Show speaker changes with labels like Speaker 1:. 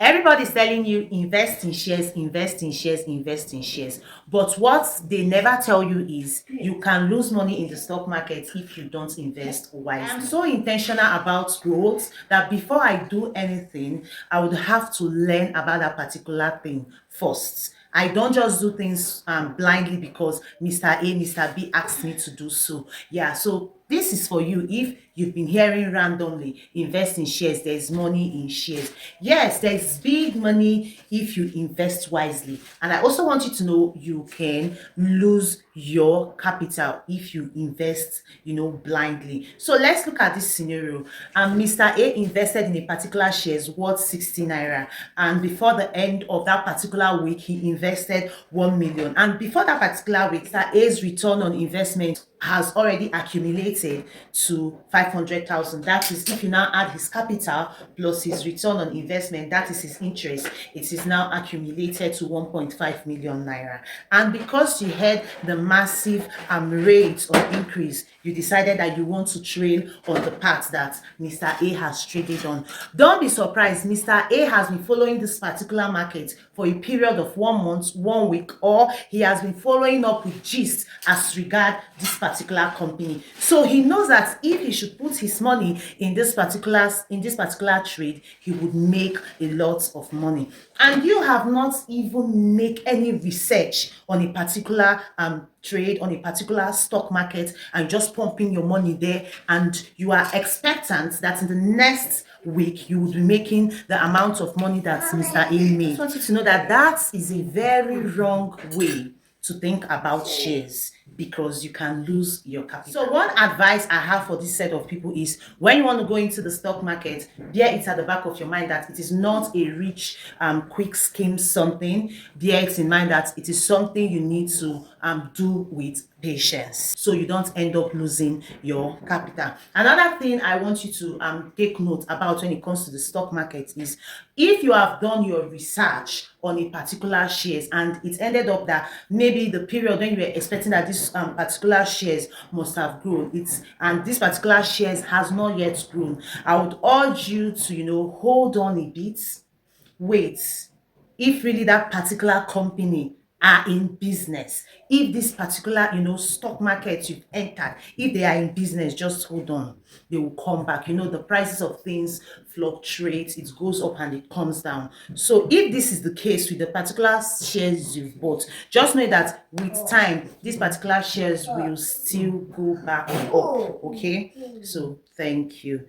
Speaker 1: Everybody's telling you invest in shares, invest in shares, invest in shares. But what they never tell you is you can lose money in the stock market if you don't invest wisely. I'm so intentional about growth that before I do anything, I would have to learn about that particular thing first. I don't just do things blindly because Mr. A, Mr. B asked me to do so. Yeah, so this is for you. If you've been hearing randomly, invest in shares, there's money in shares. Yes, there's big money if you invest wisely. And I also want you to know you can lose your capital if you invest, blindly. So let's look at this scenario. Mr. A invested in a particular shares worth 60 naira, and before the end of that particular week, he invested 1 million. And before that particular week, Mr. A's return on investment has already accumulated to 500,000. That is, if you now add his capital plus his return on investment, that is his interest, it is now accumulated to 1.5 million naira. And because you had the massive rate of increase, you decided that you want to trade on the path that Mr. A has traded on. Don't be surprised, Mr. A has been following this particular market for a period of 1 month, 1 week, or he has been following up with gist as regard this particular company. So he knows that if he should put his money in this particular trade, he would make a lot of money. And you have not even make any research on a particular trade, on a particular stock market, and just pumping your money there, and you are expectant that in the next week you will be making the amount of money that Mr. A made. I just want you to know that that is a very wrong way to think about shares, because you can lose your capital. So one advice I have for this set of people is, when you want to go into the stock market, bear it at the back of your mind that it is not a rich quick scheme something. Bear it in mind that it is something you need to do with patience, so you don't end up losing your capital. Another thing I want you to take note about when it comes to the stock market is, if you have done your research on a particular shares and it ended up that maybe the period when you were expecting that this particular shares must have grown, and this particular shares has not yet grown, I would urge you to hold on a bit, wait. If really that particular company are in business, if this particular stock market you've entered, if they are in business, just hold on, they will come back. The prices of things fluctuate, it goes up and it comes down. So if this is the case with the particular shares you've bought, just know that with time these particular shares will still go back up. Okay, so thank you.